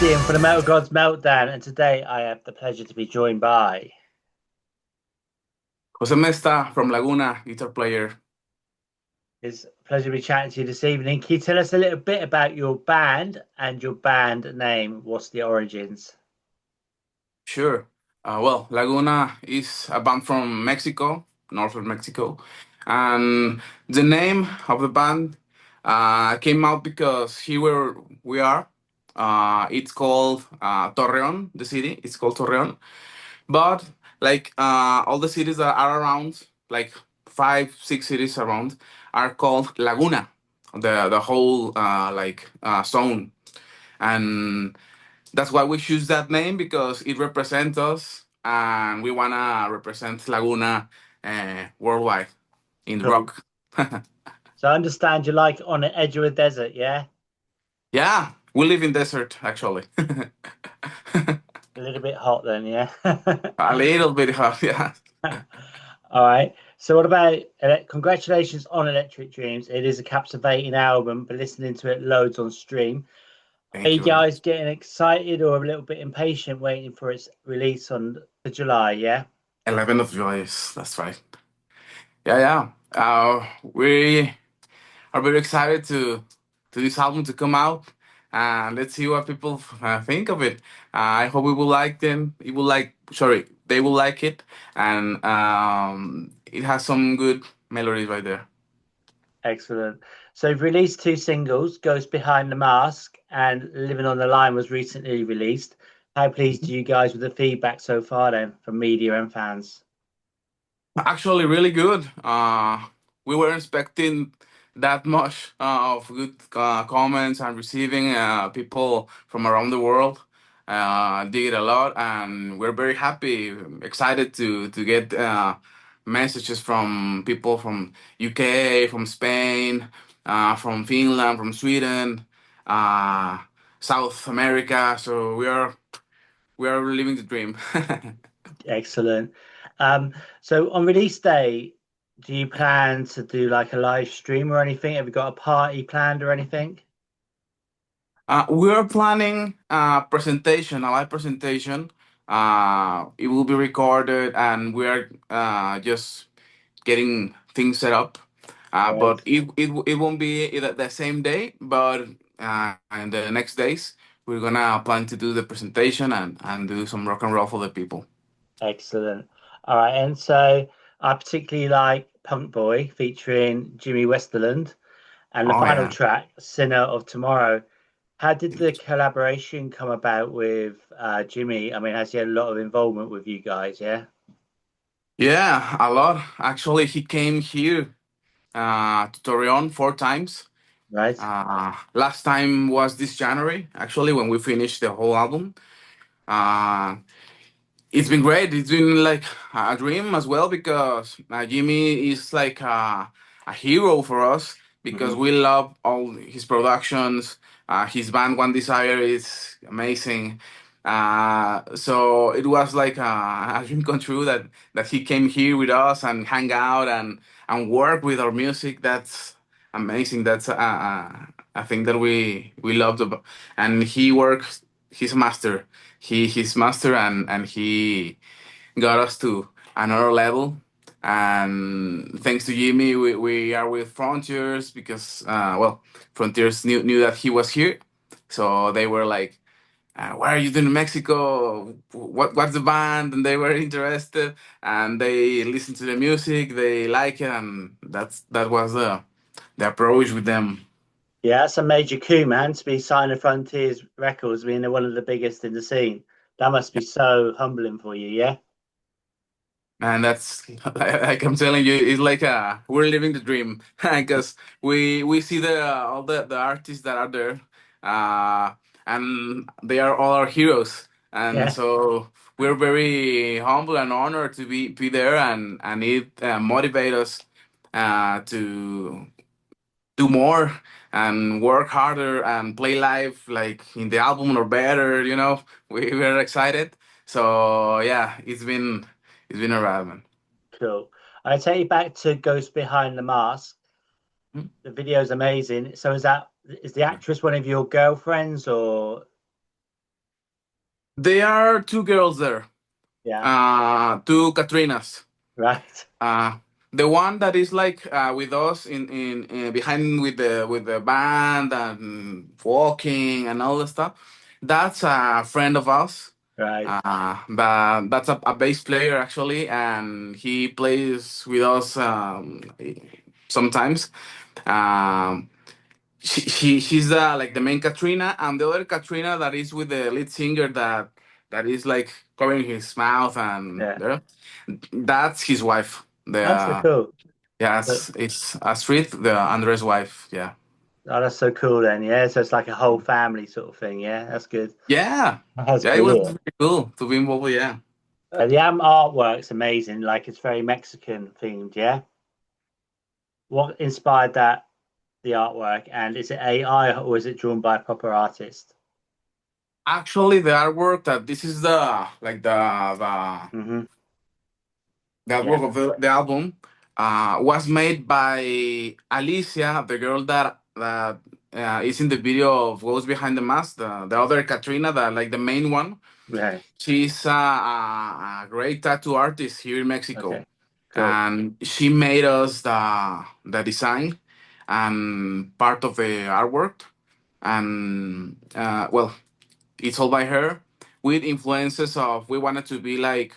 Ian for the Metal Gods Meltdown, and today I have the pleasure to be joined by. José Mesta from Laguna, guitar player. It's a pleasure to be chatting to you this evening. Can you tell us a little bit about your band and your band name? What's the origins? Sure. Well, Laguna is a band from Mexico, northern Mexico. And the name of the band came out because here where we are, it's called Torreón, the city. It's called Torreón. But like all the cities that are around, like five, six cities around, are called Laguna, the whole zone. And that's why we choose that name because it represents us, and we wanna represent Laguna worldwide in Cool. rock. So I understand you like On the Edge of a Desert, yeah? Yeah, we live in desert actually. A little bit hot then, yeah? A little bit hard, yeah. All right. So what about congratulations on Electric Dreams. It is a captivating album, but listening to it loads on stream. Are Thank you you very guys much. getting excited or a little bit impatient waiting for its release on the July? Yeah, 11th of July, yes, that's right. Yeah, yeah. We are very excited to this album to come out, and let's see what people think of it. I hope we will like them. It will like, sorry, they will like it, and it has some good melodies right there. excellent. So you've released two singles, Ghost Behind the Mask and Living on the Line was recently released. How pleased are you guys with the feedback so far then from media and fans? Actually, really good. We were expecting that much of good comments and receiving people from around the world. Dig it a lot, and we're very happy, excited to get messages from people from UK, from Spain, from Finland, from Sweden, uh, South America. So we are living the dream. Excellent. So on release day, do you plan to do like a live stream or anything? Have you got a party planned or anything? We are planning a presentation, a live presentation. It will be recorded, and we are just getting things set up. Right. But it won't be the same day, but in the next days, we're gonna plan to do the presentation and do some rock and roll for the people. Excellent. All right. And so I particularly like Punk Boy featuring Jimmy Westerlund and the Oh final yeah. track, Sinner of Tomorrow. How did the collaboration come about with Jimmy? I mean, has he had a lot of involvement with you guys? Yeah. Yeah, a lot. Actually, he came here to Torreón 4 times. Right. Last time was this January, actually, when we finished the whole album. Uh, it's been great. It's been like a dream as well because Jimmy is like a hero for us because Hmm. we love all his productions. His band One Desire is amazing. So it was like a dream come true that he came here with us and hang out and work with our music. That's amazing. That's a thing that we loved about. And he works. He's a master. He's master, and he got us to another level. And thanks to Jimmy, we are with Frontiers because well, Frontiers knew that he was here, so they were like, "What are you doing in Mexico? What's the band?" And they were interested, and they listened to the music, they like it, and that was the approach with them. Yeah, that's a major coup, man, to be signing Frontiers Records. I mean, they're one of the biggest in the scene. That must be so humbling for you, yeah? And that's like I'm telling you, it's like we're living the dream because we see all the artists that are there, uh, and they are all our heroes, and Yeah. so we're very humble and honored to be there, and it motivates us to do more and work harder and play live like in the album or better. We were excited, so yeah, it's been a ride, man. Cool. I take you back to Ghost Behind the Mask. Hmm? The video's amazing. So is the actress one of your girlfriends or There are two girls there, Yeah. two Katrinas. Right. Uh, the one that is like with us in behind with the band and walking and all the stuff. That's a friend of ours. Right. But that's a bass player actually, and he plays with us sometimes. Um, she's like the main Katrina, and the other Katrina that is with the lead singer that is like covering his mouth and Yeah. there. That's his wife. The That's so cool. But, yes, it's Astrid, the Andres wife. Yeah, oh, that's so cool then. Yeah. So it's like a whole family sort of thing. Yeah. That's good. yeah, That's yeah. It was brilliant. very cool to be involved. Yeah. The artwork's amazing. Like it's very Mexican themed. Yeah. What inspired the artwork, and is it AI or is it drawn by a proper artist? Actually, the artwork that this is the like Hmm. the Yeah. artwork of the album was made by Alicia, the girl that is in the video of Ghost Behind the Mask, the other Katrina, the like the main one. Yeah. She's a great tattoo artist here in Mexico, Okay. Cool. and she made us the design and part of the artwork. And well, it's all by her with influences of we wanted to be like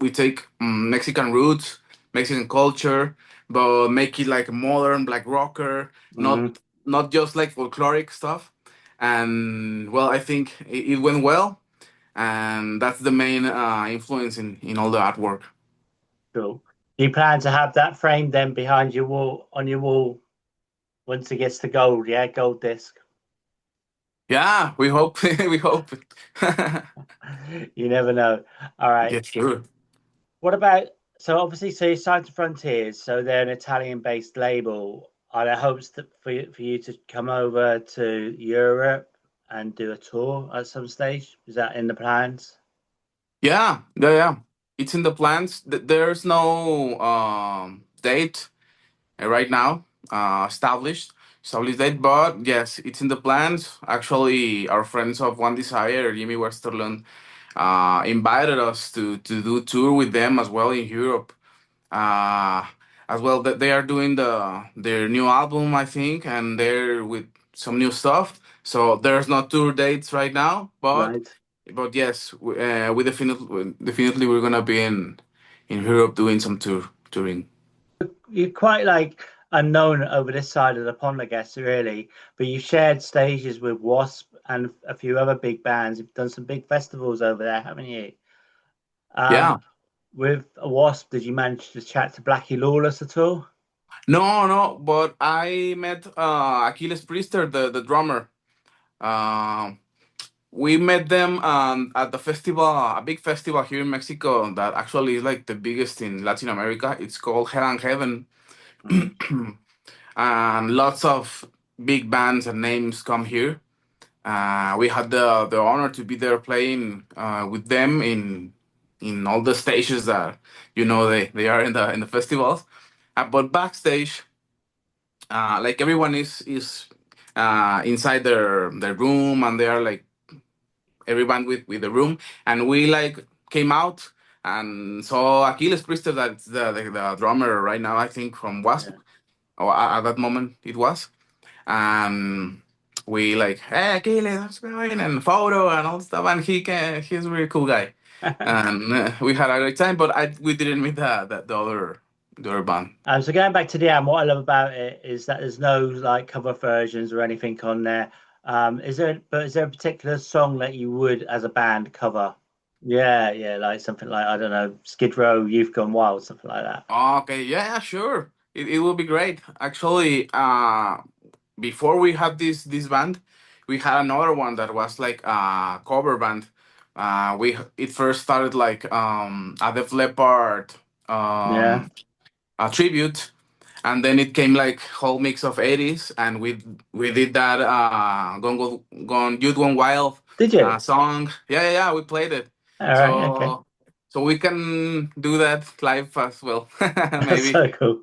we take Mexican roots, Mexican culture, but make it like modern, like rocker, Hmm. not just like folkloric stuff. And well, I think it went well, and that's the main influence in all the artwork. Cool. Do you plan to have that framed then behind your wall on your wall once it gets to gold? Yeah, gold disc. Yeah, we hope we hope. You never know. All right. Yeah, sure. What about so you signed to Frontiers, so they're an Italian-based label. Are there hopes that for you to come over to Europe and do a tour at some stage? Is that in the plans? Yeah. It's in the plans. There's no date right now established date, but yes, it's in the plans. Actually, our friends of One Desire, Jimmy Westerlund, invited us to do tour with them as well in Europe. Uh, as well, that they are doing their new album, I think, and they're with some new stuff. So there's no tour dates right now, Right. but yes, we definitely we're gonna be in Europe doing some touring. You're quite like unknown over this side of the pond, I guess, really. But you've shared stages with Wasp and a few other big bands. You've done some big festivals over there, haven't you? Yeah. Um, with Wasp, did you manage to chat to Blackie Lawless at all? No, but I met Achilles Priester, the drummer. Um, we met them at the festival, a big festival here in Mexico that actually is like the biggest in Latin America. It's called Hell and Heaven. Mm. And lots of big bands and names come here. We had the honor to be there playing with them in all the stages that they are in the festivals. But backstage, like everyone is inside their room, and they are like everyone with the room, and we like came out and saw Achilles Priester, that's the drummer right now, I think, from Wasp, Yeah. or at that moment it was. And we like, hey Achilles, how's it going, and photo and all stuff, and he's a really cool guy, and we had a great time. But we didn't meet the other band. So going back to the album, what I love about it is that there's no like cover versions or anything on there. Is there a particular song that you would, as a band, cover? Yeah, yeah, like something like I don't know, Skid Row, Youth Gone Wild, something like that. Okay, yeah, sure. It will be great. Actually, before we had this band, we had another one that was like a cover band. We it first started like a Def Leppard Yeah. um a tribute, and then it came like whole mix of 80s, and we did that gone Youth Gone Wild Did you? song. Yeah, we played it. All right. Okay. So we can do that live as well. That's Maybe. so cool.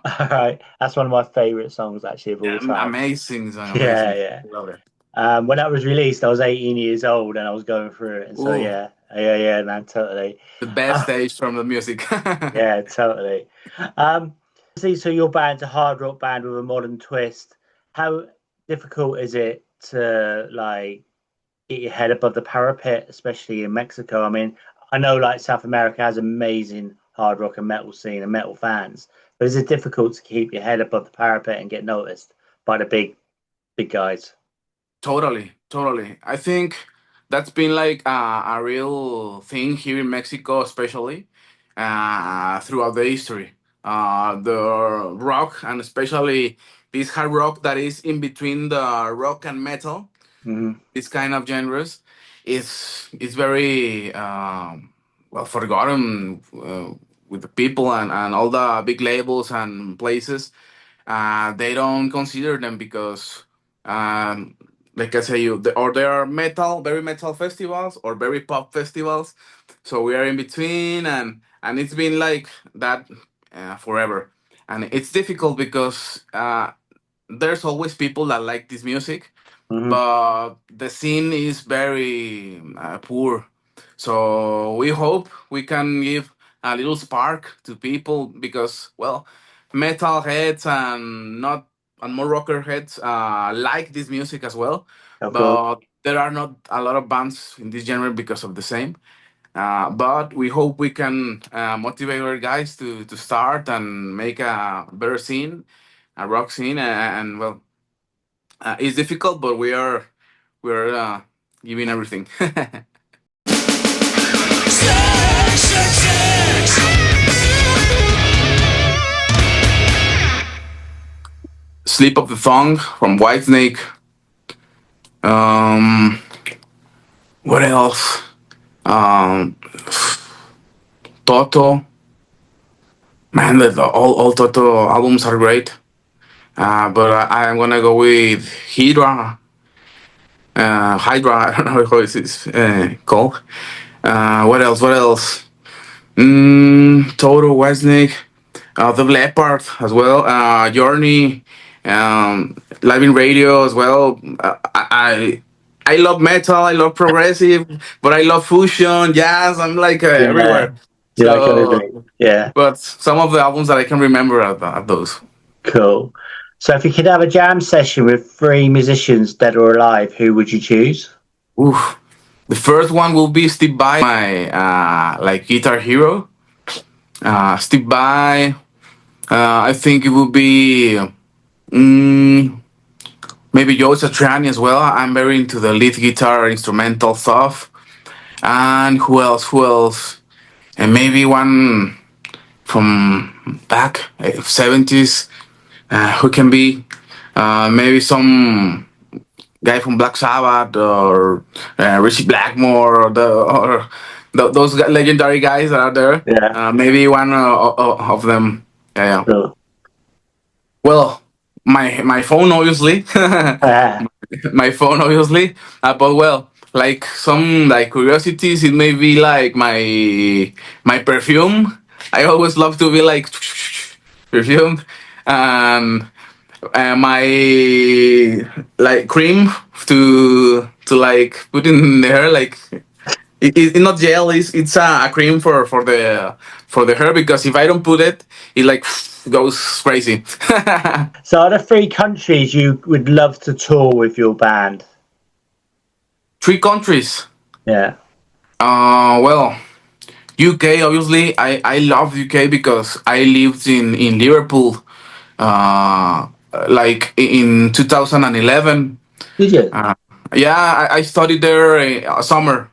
All right. That's one of my favorite songs actually of Yeah, all time. amazing song, Yeah, amazing. yeah. Love it. When that was released, I was 18 years old and I was going through it. And so, Ooh, yeah, man, totally. the best age from the music. Yeah, totally. Um, see, so your band's a hard rock band with a modern twist. How difficult is it to like get your head above the parapet, especially in Mexico? I mean, I know like South America has amazing hard rock and metal scene and metal fans, but is it difficult to keep your head above the parapet and get noticed by the big guys? Totally, totally. I think that's been like a real thing here in Mexico, especially throughout the history. The rock, and especially this hard rock that is in between the rock and metal, Hmm. this kind of genres, is very well forgotten with the people and all the big labels and places. They don't consider them because, um, like I say, or there are very metal festivals or very pop festivals. So we are in between, and it's been like that forever. And it's difficult because there's always people that like this music, Hmm. but the scene is very poor. So we hope we can give a little spark to people because, well, metal heads and not and more rocker heads like this music as well, Of course. but there are not a lot of bands in this genre because of the same. But we hope we can motivate our guys to start and make a better scene, a rock scene, and well, it's difficult, but we're giving everything. Sleep of the Thong from Whitesnake. Um, what else? Um, Toto. Man, all Toto albums are great. But I'm gonna go with Hydra. Hydra. I don't know how it's called. What else? What else? Toto, Whitesnake. The Leopard as well. Journey, live in radio as well. I love metal. I love progressive, but I love fusion, jazz. I'm like Yeah, everywhere. you like everything. So, Yeah, but some of the albums that I can remember are those. cool. So if you could have a jam session with three musicians dead or alive, who would you choose? Oof. The first one will be Steve Vai, my like guitar hero. Steve Vai. I think it would be. Mm, Maybe Joe Satriani as well. I'm very into the lead guitar instrumental stuff. And who else? Who else? And maybe one from back 70s. Who can be? Maybe some guy from Black Sabbath or Richie Blackmore those legendary guys that are there. Yeah, Maybe one of them. Yeah, yeah. cool. Well, my phone obviously. Ah, My phone obviously, but well, like some like curiosities, it may be like my perfume. I always love to be like perfumed, and my like cream to like put in the hair, like it's not gel, it's a cream for the hair, because if I don't put it, it like goes crazy. so are there three countries you would love to tour with your band? 3 countries. Yeah. Well, UK obviously. I love UK because I lived in Liverpool, uh, like in 2011. Did you? Uh, yeah, I studied there summer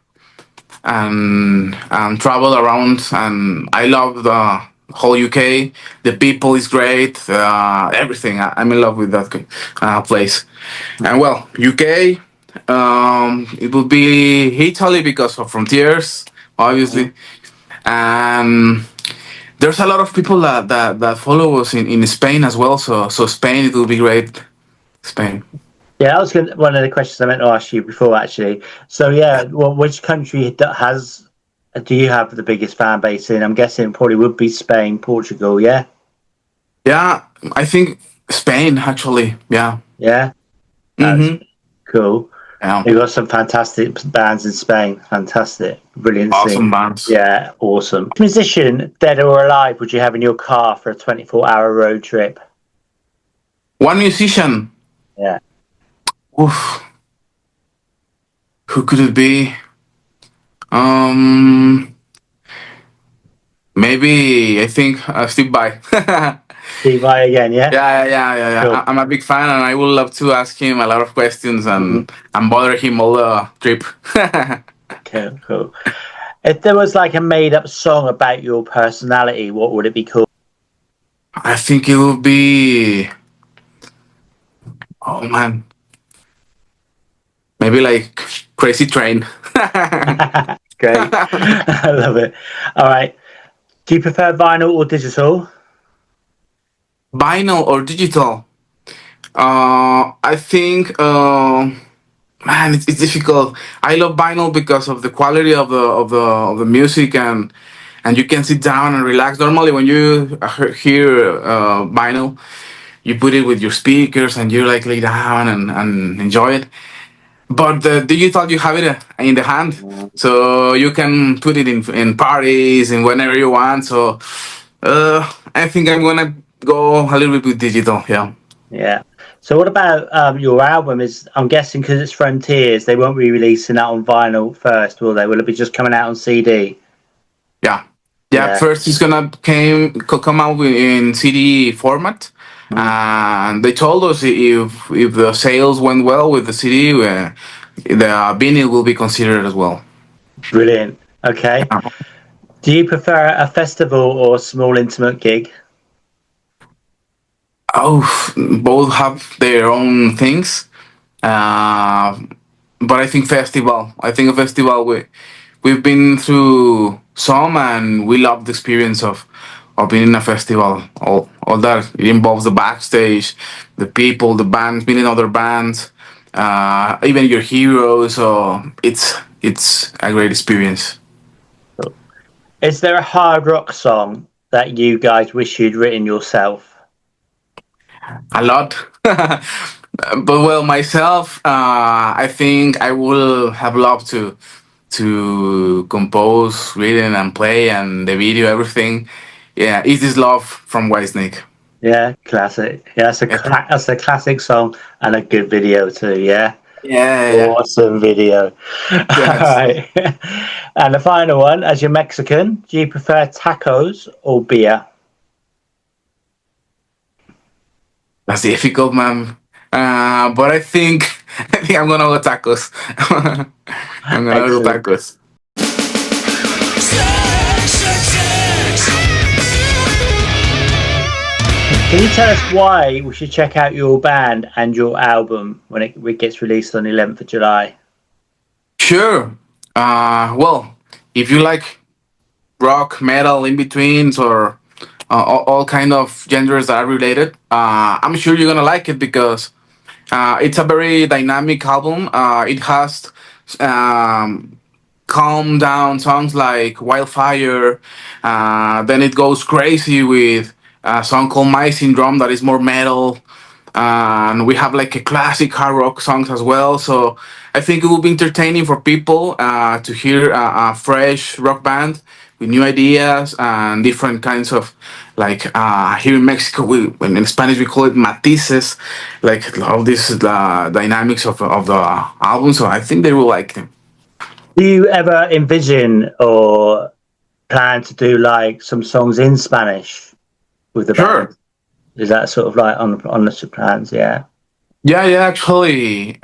and traveled around, and I love the whole UK. The people is great. Everything. I'm in love with that place. And well, UK. It would be Italy because of frontiers, Mhm. obviously. And there's a lot of people that follow us in Spain as well. So Spain, it will be great. Spain. Yeah, that was one of the questions I meant to ask you before, actually. So, yeah, well, which country do you have the biggest fan base in? I'm guessing it probably would be Spain, Portugal, yeah? Yeah, I think Spain actually. Yeah. Yeah, that's Mm-hmm. Cool. Yeah. You've got some fantastic bands in Spain. Fantastic. Brilliant Awesome scene. bands. Yeah, awesome. Musician, dead or alive, would you have in your car for a 24-hour road trip? One musician. Yeah. Oof. Who could it be? Um, Maybe I think Steve Vai. Steve Vai again, yeah? Yeah. Cool. I'm a big fan, and I would love to ask him a lot of questions Mhm. and bother him all the trip. Cool. If there was like a made-up song about your personality, what would it be called? I think it would be. Oh man, maybe like Crazy Train. Great. I love it. All right. Do you prefer vinyl or digital? Vinyl or digital? I think. Man, it's difficult. I love vinyl because of the quality of the music, and you can sit down and relax. Normally, when you hear vinyl, you put it with your speakers and you like lay down and enjoy it. But the digital, you have it in the hand, so you can put it in parties and whenever you want. So I think I'm gonna go a little bit with digital. Yeah. Yeah. So what about your album? I'm guessing because it's Frontiers, they won't be releasing that on vinyl first, will they? Will it be just coming out on CD? Yeah. Yeah. First, it's gonna come out in CD format, and they told us if the sales went well with the CD, the vinyl will be considered as well. Brilliant. Okay. Do you prefer a festival or a small intimate gig? Oh, both have their own things, uh, but I think festival. I think a festival. We've been through some, and we love the experience of being in a festival. All that it involves the backstage, the people, the bands, meeting other bands, even your heroes. So it's a great experience. Is there a hard rock song that you guys wish you'd written yourself? A lot. But well, myself, I think I will have loved to compose, written, and play, and the video, everything. Yeah, "Is This Love" from Whitesnake. Yeah, classic. Yeah, Yeah, that's a classic song and a good video too. Yeah, yeah. awesome video. All Yes, right. And the final one, as you're Mexican, do you prefer tacos or beer? that's difficult, man. But I think I'm gonna go tacos. I'm gonna go Excellent. tacos. Can you tell us why we should check out your band and your album when it gets released on the 11th of July? Sure. Well, if you like rock, metal, in betweens, or all kind of genres that are related, I'm sure you're gonna like it because it's a very dynamic album. It has um, calm down songs like Wildfire. Then it goes crazy with a song called My Syndrome that is more metal. And we have like a classic hard rock songs as well. So I think it will be entertaining for people to hear a fresh rock band with new ideas and different kinds of like here in Mexico, in Spanish we call it matices, like all these dynamics of the album. So I think they will like them. Do you ever envision or plan to do like some songs in Spanish with the band? Sure. Is that sort of like on the plans? Yeah. Yeah. Actually,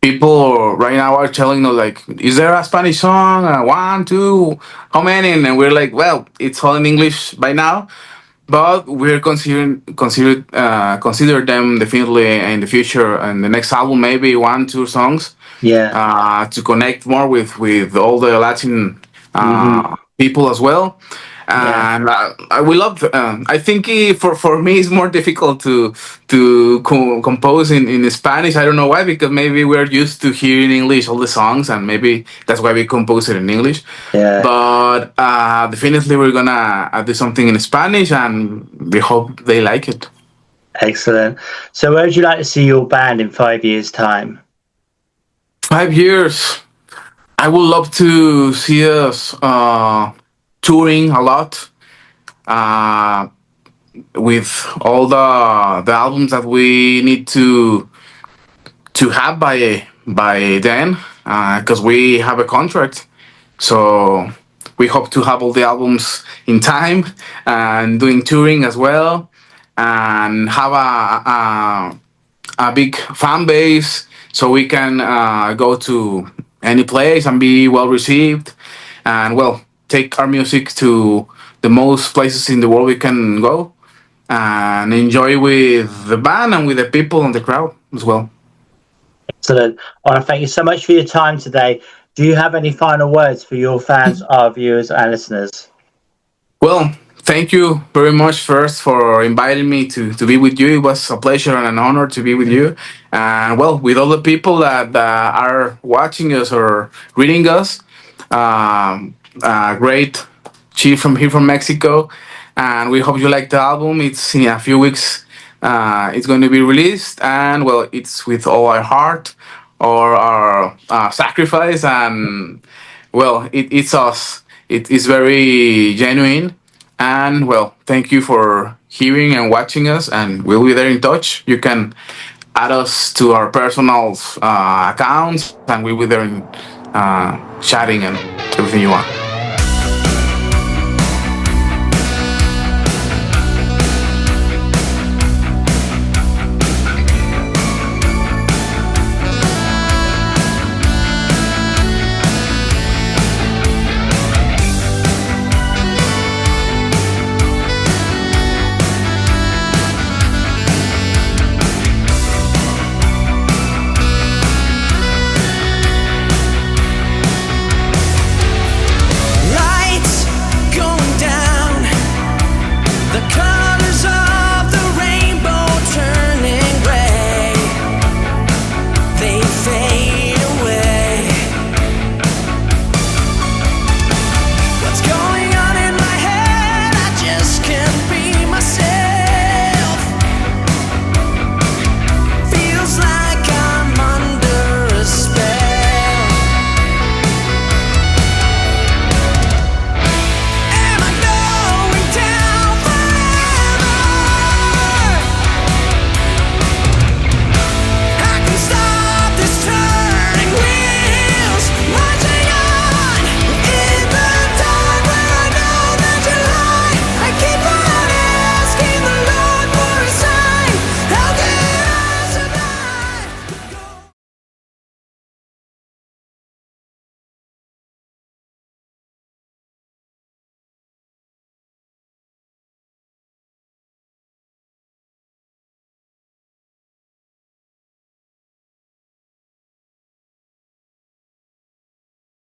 people right now are telling us like, "Is there a Spanish song? One, two, how many?" And we're like, "Well, it's all in English by now, but we're consider them definitely in the future and the next album, maybe one, two songs, Yeah. to connect more with all the Latin Hmm. people as well." Yeah. And I will love. I think for me it's more difficult to compose in Spanish. I don't know why, because maybe we're used to hearing English all the songs, and maybe that's why we compose it in English. Yeah. But definitely we're gonna do something in Spanish, and we hope they like it. Excellent. So where would you like to see your band in 5 years' time? 5 years. I would love to see us touring a lot with all the albums that we need to have by then, because we have a contract. So we hope to have all the albums in time and doing touring as well, and have a big fan base so we can go to any place and be well received, and well, take our music to the most places in the world we can go, and enjoy with the band and with the people and the crowd as well. Excellent. I want to thank you so much for your time today. Do you have any final words for your fans, our viewers, and listeners? Well, thank you very much first for inviting me to be with you. It was a pleasure and an honor to be with you. And well, with all the people that are watching us or reading us, great chief from here from Mexico. And we hope you like the album. It's in a few weeks. It's going to be released, and well, it's with all our heart or our sacrifice, and well, it's us. It is very genuine, and well, thank you for hearing and watching us, and we'll be there in touch. You can add us to our personal accounts, and we'll be there in chatting and everything you want.